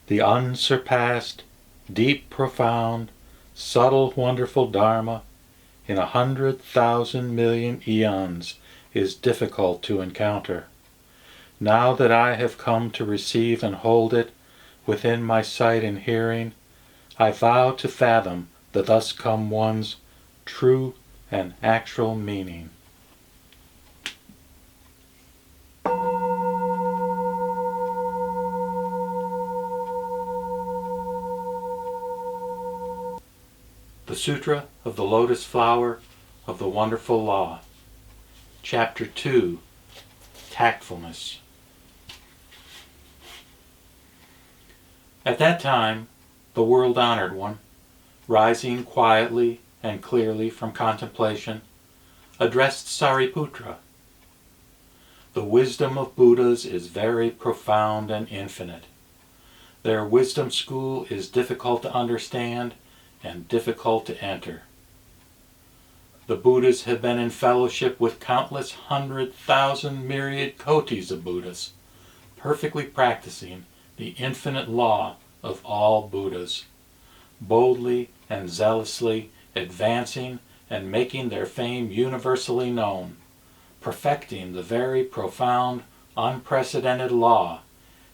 The unsurpassed, deep, profound, subtle, wonderful Dharma in 100,000 million eons is difficult to encounter. Now that I have come to receive and hold it within my sight and hearing, I vow to fathom the thus come one's true and actual meaning. The Sutra of the Lotus Flower of the Wonderful Law. Chapter 2, Tactfulness. At that time, the world-honored one, rising quietly and clearly from contemplation, addressed Sariputra. The wisdom of Buddhas is very profound and infinite. Their wisdom school is difficult to understand and difficult to enter. The Buddhas have been in fellowship with countless 100,000 myriad kotis of Buddhas, perfectly practicing the infinite law of all Buddhas, boldly and zealously advancing and making their fame universally known, perfecting the very profound, unprecedented law,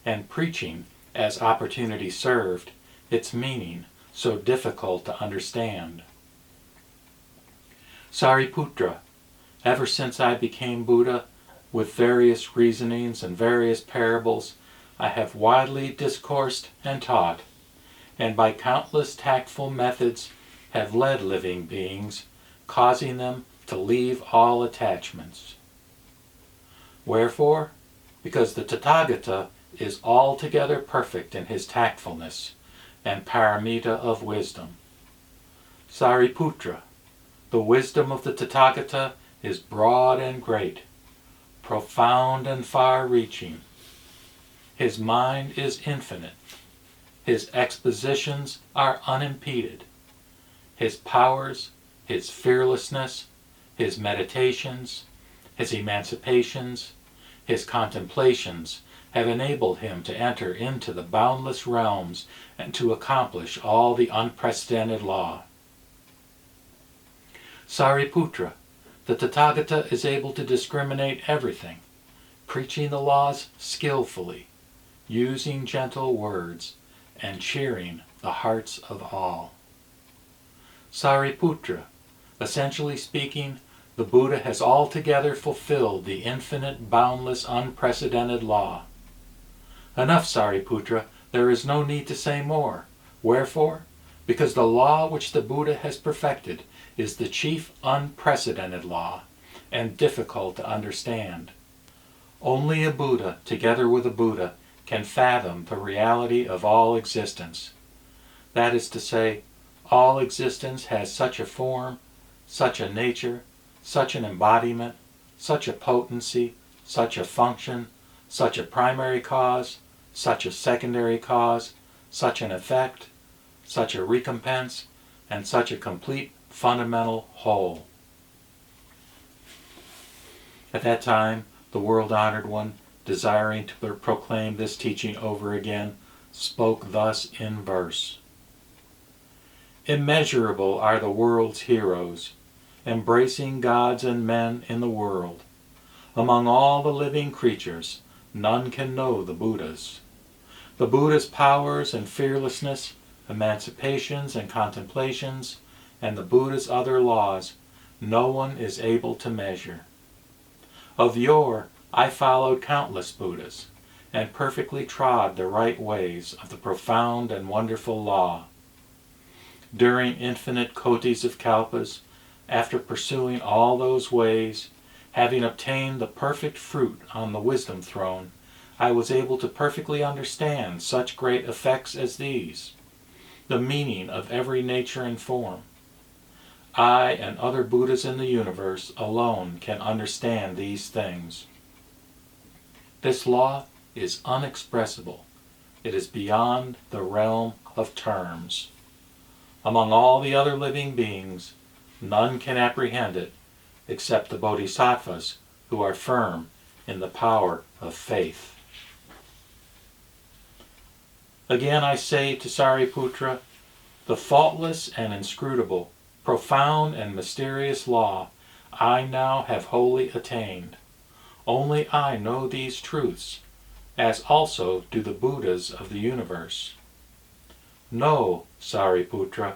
and preaching, as opportunity served, its meaning so difficult to understand. Sariputra, ever since I became Buddha, with various reasonings and various parables, I have widely discoursed and taught, and by countless tactful methods have led living beings, causing them to leave all attachments. Wherefore? Because the Tathagata is altogether perfect in his tactfulness and paramita of wisdom. Sariputra, the wisdom of the Tathagata is broad and great, profound and far-reaching. His mind is infinite. His expositions are unimpeded. His powers, his fearlessness, his meditations, his emancipations, his contemplations have enabled him to enter into the boundless realms and to accomplish all the unprecedented law. Sariputra, the Tathagata is able to discriminate everything, preaching the laws skillfully, using gentle words, and cheering the hearts of all. Sariputra, essentially speaking, the Buddha has altogether fulfilled the infinite, boundless, unprecedented law. Enough, Sariputra, there is no need to say more. Wherefore? Because the law which the Buddha has perfected is the chief unprecedented law, and difficult to understand. Only a Buddha, together with a Buddha, can fathom the reality of all existence. That is to say, all existence has such a form, such a nature, such an embodiment, such a potency, such a function, such a primary cause, such a secondary cause, such an effect, such a recompense, and such a complete fundamental whole. At that time, the world-honored one, desiring to proclaim this teaching over again, spoke thus in verse. Immeasurable are the world's heroes, embracing gods and men in the world. Among all the living creatures, none can know the Buddhas. The Buddha's powers and fearlessness, emancipations and contemplations, and the Buddha's other laws, no one is able to measure. Of yore, I followed countless Buddhas, and perfectly trod the right ways of the profound and wonderful law. During infinite kotis of kalpas, after pursuing all those ways, having obtained the perfect fruit on the wisdom throne, I was able to perfectly understand such great effects as these, the meaning of every nature and form. I and other Buddhas in the universe alone can understand these things. This law is unexpressible. It is beyond the realm of terms. Among all the other living beings, none can apprehend it except the bodhisattvas who are firm in the power of faith. Again I say to Sariputra, the faultless and inscrutable, profound and mysterious law I now have wholly attained. Only I know these truths, as also do the Buddhas of the universe. Know, Sariputra,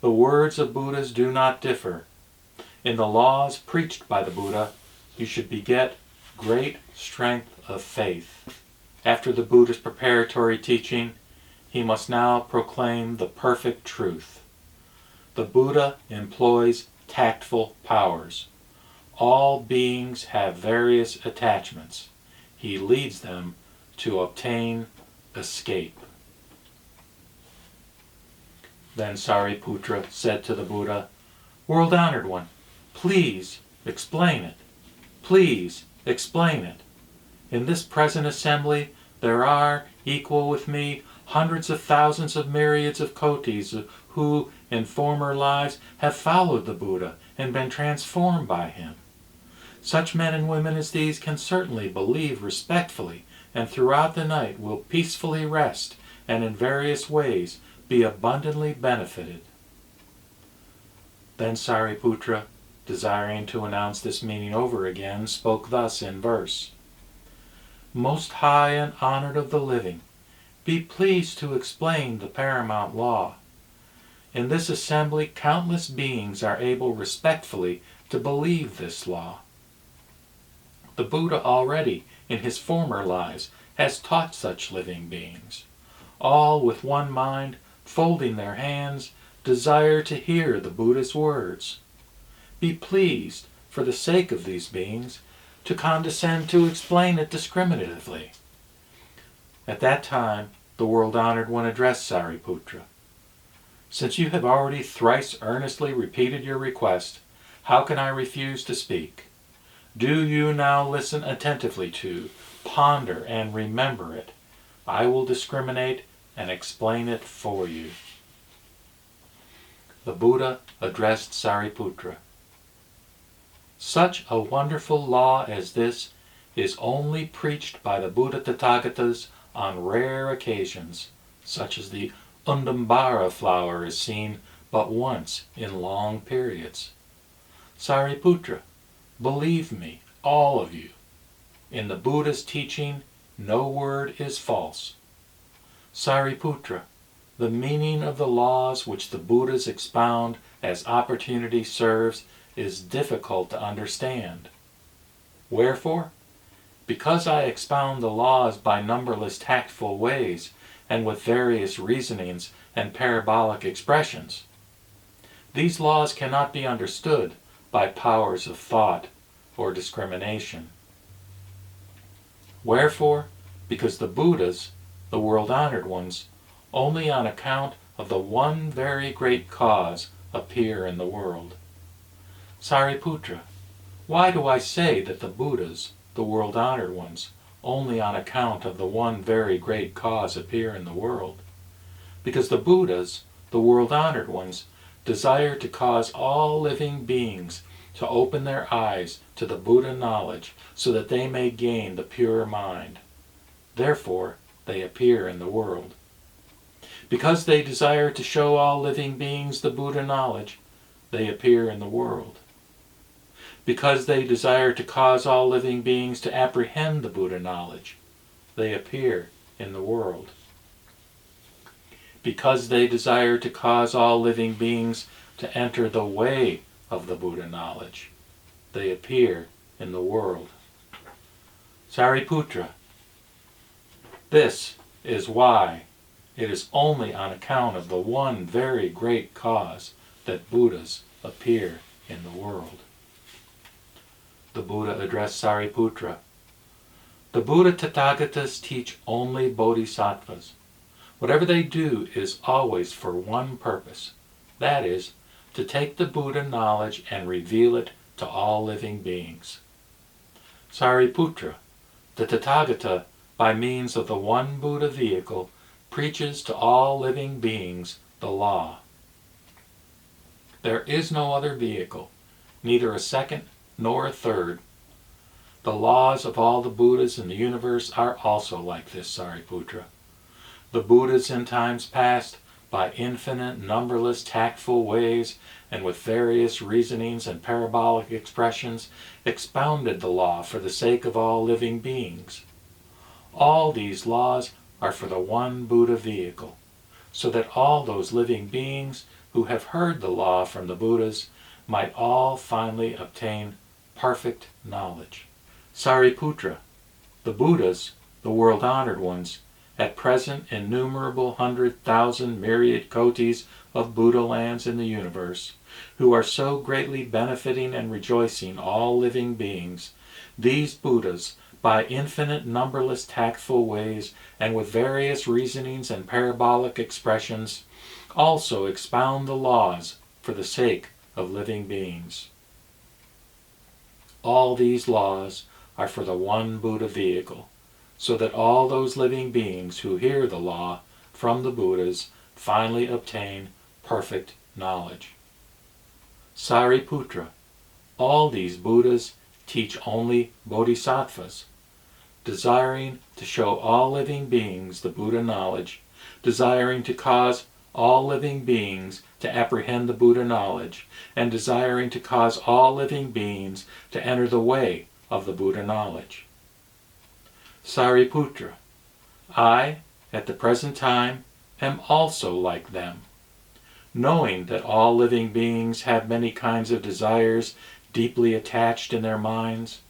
the words of Buddhas do not differ. In the laws preached by the Buddha, you should beget great strength of faith. After the Buddha's preparatory teaching, he must now proclaim the perfect truth. The Buddha employs tactful powers. All beings have various attachments. He leads them to obtain escape. Then Sariputra said to the Buddha, World-honored one, please explain it. Please explain it. In this present assembly there are, equal with me, hundreds of thousands of myriads of kotis who, in former lives, have followed the Buddha and been transformed by him. Such men and women as these can certainly believe respectfully, and throughout the night will peacefully rest, and in various ways be abundantly benefited. Then Sariputra, desiring to announce this meaning over again, spoke thus in verse. Most high and honored of the living, be pleased to explain the paramount law. In this assembly countless beings are able respectfully to believe this law. The Buddha already, in his former lives, has taught such living beings. All with one mind, folding their hands, desire to hear the Buddha's words. Be pleased, for the sake of these beings, to condescend to explain it discriminatively. At that time, the world-honored one addressed Sariputra. Since you have already thrice earnestly repeated your request, how can I refuse to speak? Do you now listen attentively to, ponder, and remember it. I will discriminate and explain it for you. The Buddha addressed Sariputra. Such a wonderful law as this is only preached by the Buddha Tathagatas on rare occasions, such as the Undambara flower is seen but once in long periods. Sariputra, believe me, all of you, in the Buddha's teaching no word is false. Sariputra, the meaning of the laws which the Buddhas expound as opportunity serves is difficult to understand. Wherefore? Because I expound the laws by numberless tactful ways and with various reasonings and parabolic expressions. These laws cannot be understood by powers of thought or discrimination. Wherefore? Because the Buddhas, the world-honored ones, only on account of the one very great cause appear in the world. Sariputra, why do I say that the Buddhas, the world-honored ones, only on account of the one very great cause appear in the world? Because the Buddhas, the world-honored ones, desire to cause all living beings to open their eyes to the Buddha knowledge so that they may gain the pure mind. Therefore, they appear in the world. Because they desire to show all living beings the Buddha knowledge, they appear in the world. Because they desire to cause all living beings to apprehend the Buddha knowledge, they appear in the world. Because they desire to cause all living beings to enter the way of the Buddha knowledge, they appear in the world. Sariputra, this is why it is only on account of the one very great cause that Buddhas appear in the world. The Buddha addressed Sariputra. The Buddha Tathagatas teach only bodhisattvas. Whatever they do is always for one purpose, that is, to take the Buddha knowledge and reveal it to all living beings. Sariputra, the Tathagata, by means of the one Buddha vehicle, preaches to all living beings the law. There is no other vehicle, neither a second nor a third. The laws of all the Buddhas in the universe are also like this, Sariputra. The Buddhas in times past, by infinite, numberless, tactful ways, and with various reasonings and parabolic expressions, expounded the law for the sake of all living beings. All these laws are for the one Buddha vehicle, so that all those living beings who have heard the law from the Buddhas might all finally obtain perfect knowledge. Sariputra, the Buddhas, the world-honored ones, at present innumerable 100,000 myriad kotis of Buddha lands in the universe, who are so greatly benefiting and rejoicing all living beings, these Buddhas, by infinite numberless tactful ways and with various reasonings and parabolic expressions, also expound the laws for the sake of living beings. All these laws are for the one Buddha vehicle, so that all those living beings who hear the law from the Buddhas finally obtain perfect knowledge. Sariputra, all these Buddhas teach only bodhisattvas, desiring to show all living beings the Buddha knowledge, desiring to cause all living beings to apprehend the Buddha knowledge, and desiring to cause all living beings to enter the way of the Buddha knowledge. Sariputra, I, at the present time, am also like them. Knowing that all living beings have many kinds of desires deeply attached in their minds,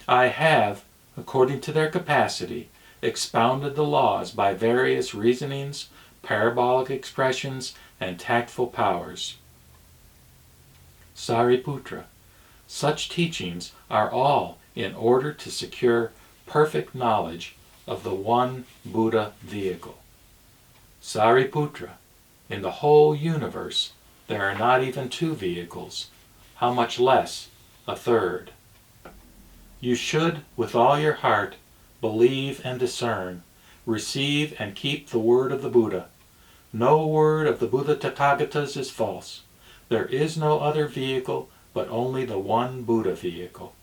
I have, according to their capacity, expounded the laws by various reasonings, parabolic expressions, and tactful powers. Sariputra, such teachings are all in order to secure perfect knowledge of the one Buddha vehicle. Sariputra, in the whole universe there are not even two vehicles, how much less a third. You should, with all your heart, believe and discern, receive and keep the word of the Buddha. No word of the Buddha Tathagatas is false. There is no other vehicle but only the one Buddha vehicle.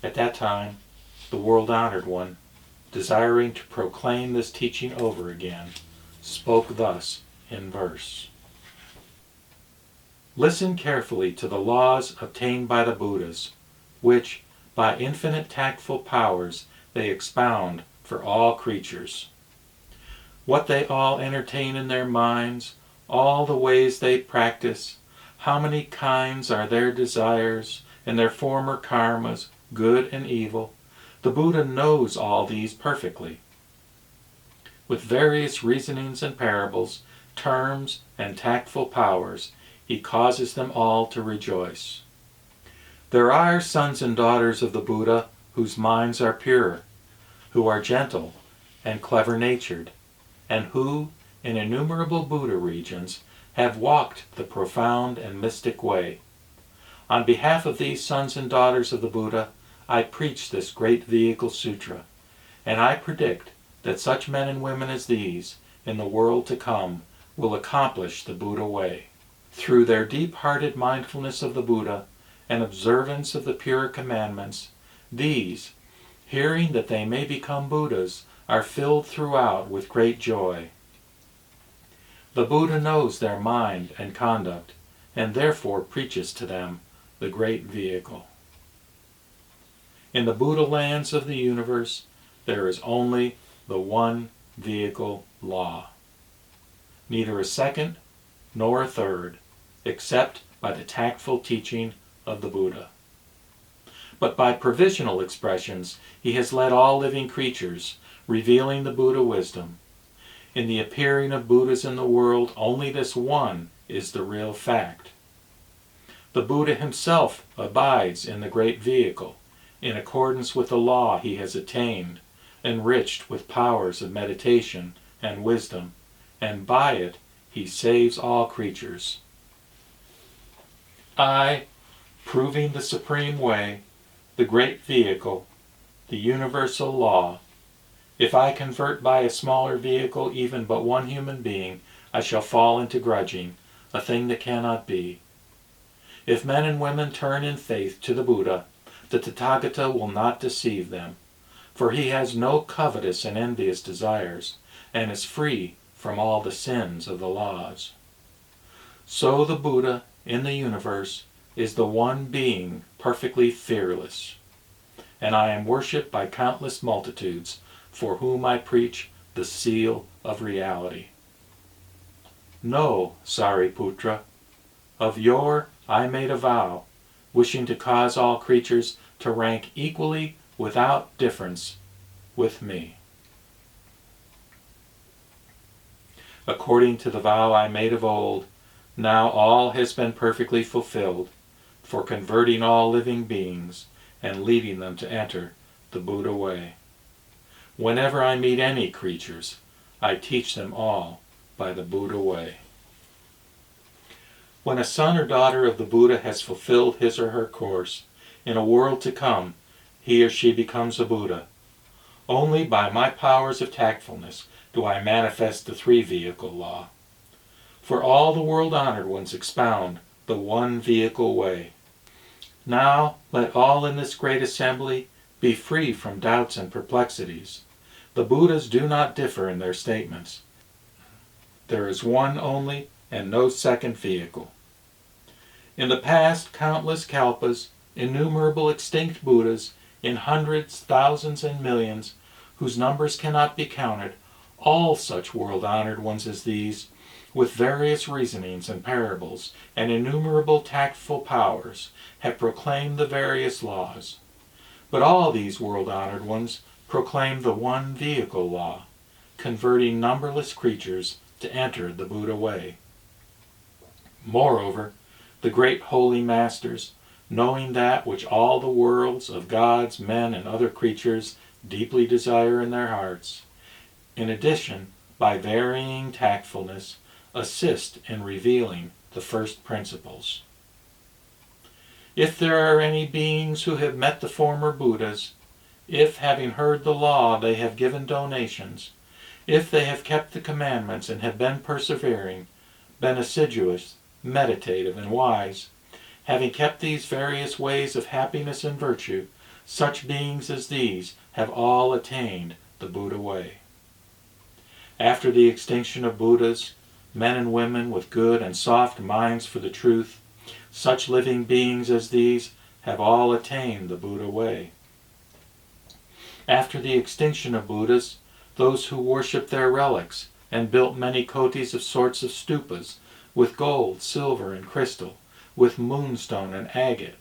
At that time, the world-honored one, desiring to proclaim this teaching over again, spoke thus in verse. Listen carefully to the laws obtained by the Buddhas, which, by infinite tactful powers, they expound for all creatures. What they all entertain in their minds, all the ways they practice, how many kinds are their desires, and their former karmas, good and evil, the Buddha knows all these perfectly. With various reasonings and parables, terms and tactful powers, he causes them all to rejoice. There are sons and daughters of the Buddha whose minds are pure, who are gentle and clever-natured, and who, in innumerable Buddha regions, have walked the profound and mystic way. On behalf of these sons and daughters of the Buddha, I preach this great vehicle sutra, and I predict that such men and women as these, in the world to come, will accomplish the Buddha way. Through their deep-hearted mindfulness of the Buddha and observance of the pure commandments, these, hearing that they may become Buddhas, are filled throughout with great joy. The Buddha knows their mind and conduct, and therefore preaches to them the great vehicle. In the Buddha lands of the universe, there is only the one vehicle law. Neither a second nor a third, except by the tactful teaching of the Buddha. But by provisional expressions, he has led all living creatures, revealing the Buddha wisdom. In the appearing of Buddhas in the world, only this one is the real fact. The Buddha himself abides in the great vehicle, in accordance with the law he has attained, enriched with powers of meditation and wisdom, and by it he saves all creatures. I, proving the supreme way, the great vehicle, the universal law, if I convert by a smaller vehicle even but one human being, I shall fall into grudging, a thing that cannot be. If men and women turn in faith to the Buddha, the Tathagata will not deceive them, for he has no covetous and envious desires, and is free from all the sins of the laws. So the Buddha in the universe is the one being perfectly fearless, and I am worshipped by countless multitudes for whom I preach the seal of reality. Know, Sariputra, of yore I made a vow, wishing to cause all creatures to rank equally without difference with me. According to the vow I made of old, now all has been perfectly fulfilled, for converting all living beings and leading them to enter the Buddha way. Whenever I meet any creatures, I teach them all by the Buddha way. When a son or daughter of the Buddha has fulfilled his or her course, in a world to come, he or she becomes a Buddha. Only by my powers of tactfulness do I manifest the three-vehicle law. For all the world-honored ones expound the one-vehicle way. Now let all in this great assembly be free from doubts and perplexities. The Buddhas do not differ in their statements. There is one only and no second vehicle. In the past countless kalpas, innumerable extinct Buddhas, in hundreds, thousands, and millions, whose numbers cannot be counted, all such world-honored ones as these, with various reasonings and parables and innumerable tactful powers, have proclaimed the various laws. But all these world-honored ones proclaim the one vehicle law, converting numberless creatures to enter the Buddha way. Moreover, the great holy masters, knowing that which all the worlds of gods, men, and other creatures deeply desire in their hearts, in addition, by varying tactfulness, assist in revealing the first principles. If there are any beings who have met the former Buddhas, if, having heard the law, they have given donations, if they have kept the commandments and have been persevering, been assiduous, meditative, and wise, having kept these various ways of happiness and virtue, such beings as these have all attained the Buddha way. After the extinction of Buddhas, men and women with good and soft minds for the truth, such living beings as these have all attained the Buddha way. After the extinction of Buddhas, those who worshipped their relics and built many kotis of sorts of stupas, with gold, silver, and crystal, with moonstone and agate,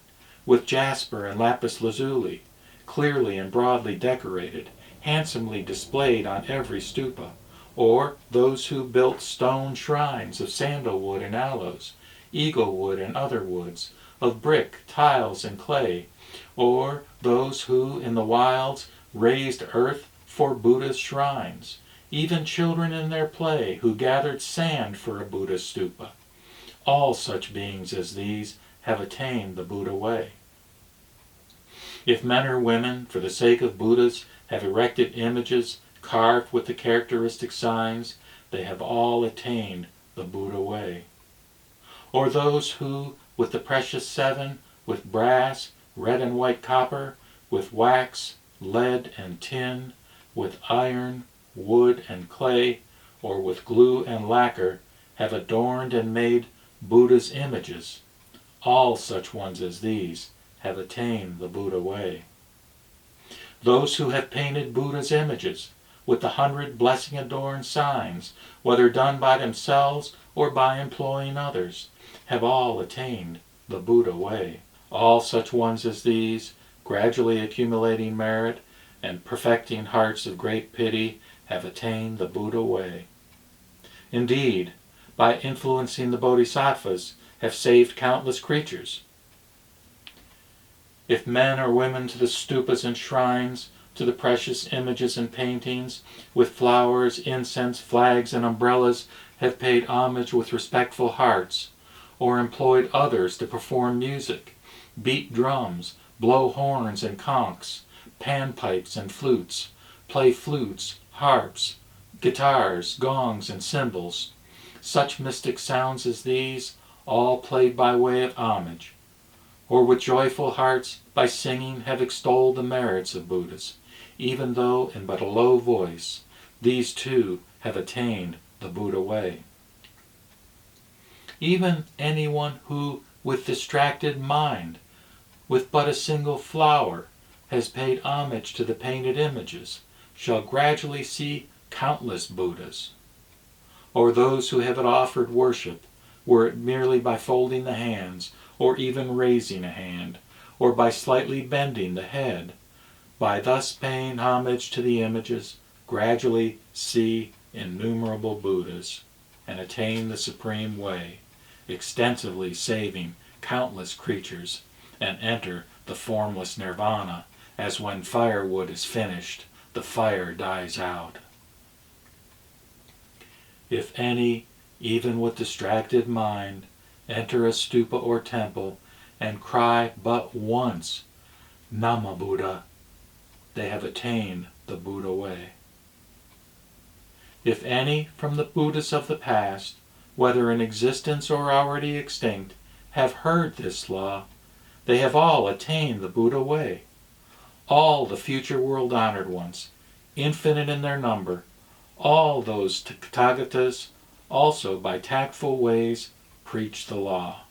with jasper and lapis lazuli, clearly and broadly decorated, handsomely displayed on every stupa, or those who built stone shrines of sandalwood and aloes, eaglewood and other woods, of brick, tiles, and clay, or those who in the wilds raised earth for Buddha's shrines, even children in their play who gathered sand for a Buddha stupa. All such beings as these have attained the Buddha way. If men or women, for the sake of Buddhas, have erected images carved with the characteristic signs, they have all attained the Buddha way. Or those who, with the precious seven, with brass, red and white copper, with wax, lead and tin, with iron, wood and clay, or with glue and lacquer, have adorned and made Buddha's images. All such ones as these have attained the Buddha way. Those who have painted Buddha's images with the 100 blessing-adorned signs, whether done by themselves or by employing others, have all attained the Buddha way. All such ones as these, gradually accumulating merit and perfecting hearts of great pity, have attained the Buddha way. Indeed, by influencing the bodhisattvas, have saved countless creatures. If men or women to the stupas and shrines, to the precious images and paintings, with flowers, incense, flags, and umbrellas, have paid homage with respectful hearts, or employed others to perform music, beat drums, blow horns and conchs, panpipes and flutes, play flutes, harps, guitars, gongs, and cymbals, such mystic sounds as these, all played by way of homage, or with joyful hearts, by singing, have extolled the merits of Buddhas, even though in but a low voice, these too have attained the Buddha way. Even anyone who, with distracted mind, with but a single flower, has paid homage to the painted images, shall gradually see countless Buddhas. Or those who have offered worship, were it merely by folding the hands, or even raising a hand, or by slightly bending the head, by thus paying homage to the images, gradually see innumerable Buddhas, and attain the supreme way, extensively saving countless creatures, and enter the formless nirvana, as when firewood is finished, the fire dies out. If any, even with distracted mind, enter a stupa or temple, and cry but once, Nama Buddha, they have attained the Buddha way. If any from the Buddhas of the past, whether in existence or already extinct, have heard this law, they have all attained the Buddha way. All the future world-honored ones, infinite in their number, all those Tathagatas, also by tactful ways, preach the law.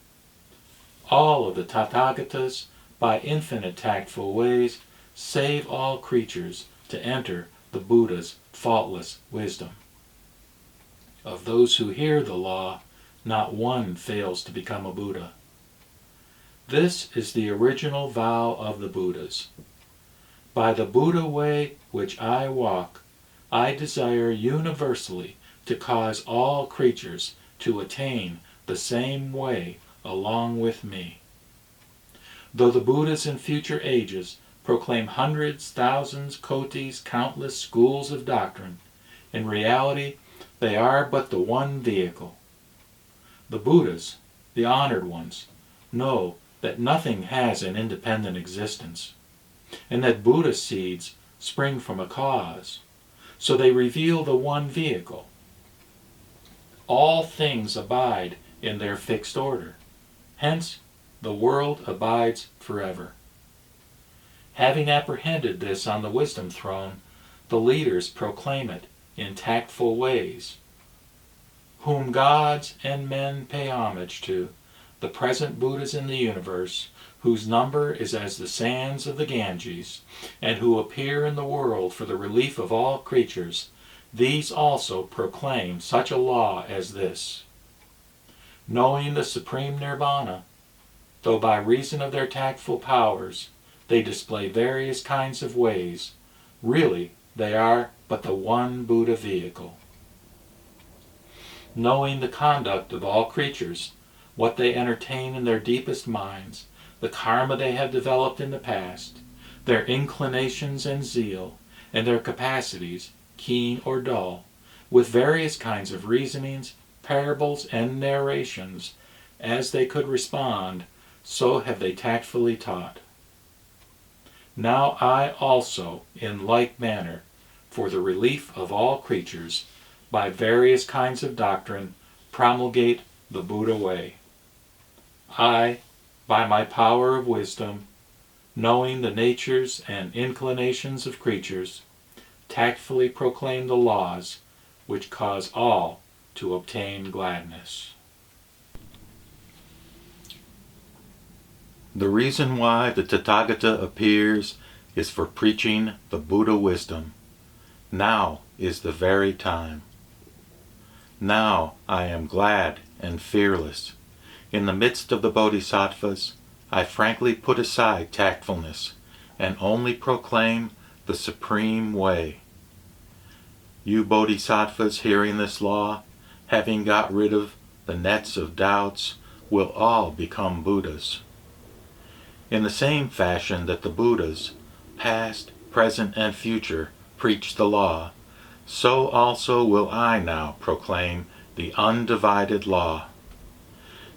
All of the Tathagatas, by infinite tactful ways, save all creatures to enter the Buddha's faultless wisdom. Of those who hear the law, not one fails to become a Buddha. This is the original vow of the Buddhas. By the Buddha way which I walk, I desire universally to cause all creatures to attain the same way along with me. Though the Buddhas in future ages proclaim hundreds, thousands, kotis, countless schools of doctrine, in reality they are but the one vehicle. The Buddhas, the honored ones, know that nothing has an independent existence, and that Buddha seeds spring from a cause, so they reveal the one vehicle. All things abide in their fixed order, hence the world abides forever. Having apprehended this on the wisdom throne, the leaders proclaim it in tactful ways. Whom gods and men pay homage to, the present Buddhas in the universe, whose number is as the sands of the Ganges, and who appear in the world for the relief of all creatures, these also proclaim such a law as this. Knowing the supreme nirvana, though by reason of their tactful powers they display various kinds of ways, really they are but the one Buddha vehicle. Knowing the conduct of all creatures, what they entertain in their deepest minds, the karma they have developed in the past, their inclinations and zeal, and their capacities, keen or dull, with various kinds of reasonings, parables, and narrations, as they could respond, so have they tactfully taught. Now I also, in like manner, for the relief of all creatures, by various kinds of doctrine, promulgate the Buddha way. I, by my power of wisdom, knowing the natures and inclinations of creatures, tactfully proclaim the laws which cause all to obtain gladness. The reason why the Tathagata appears is for preaching the Buddha wisdom. Now is the very time. Now I am glad and fearless. In the midst of the Bodhisattvas, I frankly put aside tactfulness and only proclaim the supreme way. You Bodhisattvas hearing this law, having got rid of the nets of doubts, will all become Buddhas. In the same fashion that the Buddhas, past, present, and future, preach the law, so also will I now proclaim the undivided law.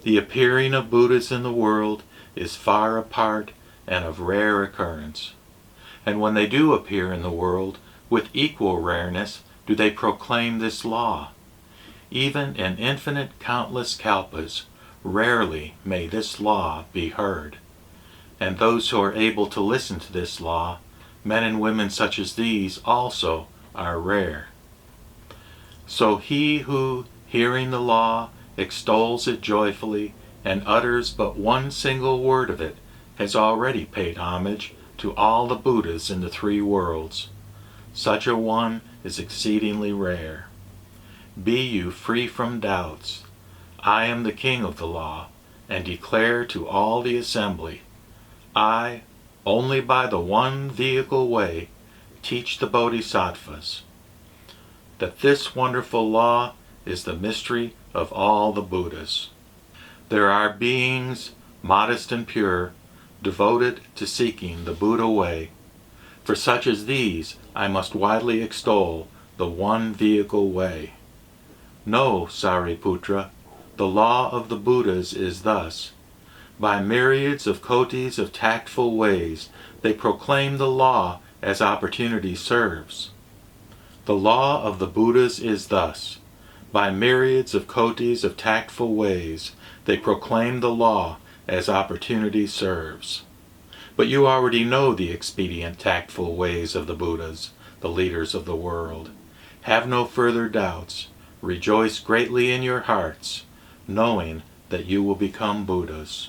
The appearing of Buddhas in the world is far apart and of rare occurrence. And when they do appear in the world, with equal rareness do they proclaim this law. Even in infinite countless kalpas, rarely may this law be heard. And those who are able to listen to this law, men and women such as these also, are rare. So he who, hearing the law, extols it joyfully, and utters but one single word of it, has already paid homage to all the Buddhas in the three worlds. Such a one is exceedingly rare. Be you free from doubts. I am the king of the law, and declare to all the assembly, I, only by the one vehicle way, teach the Bodhisattvas, that this wonderful law is the mystery of all the Buddhas. There are beings, modest and pure, devoted to seeking the Buddha way. For such as these, I must widely extol the one vehicle way. Know, Sariputra, the law of the Buddhas is thus. By myriads of kotis of tactful ways, they proclaim the law as opportunity serves. The law of the Buddhas is thus. By myriads of kotis of tactful ways, they proclaim the law as opportunity serves. But you already know the expedient tactful ways of the Buddhas, the leaders of the world. Have no further doubts. Rejoice greatly in your hearts, knowing that you will become Buddhas.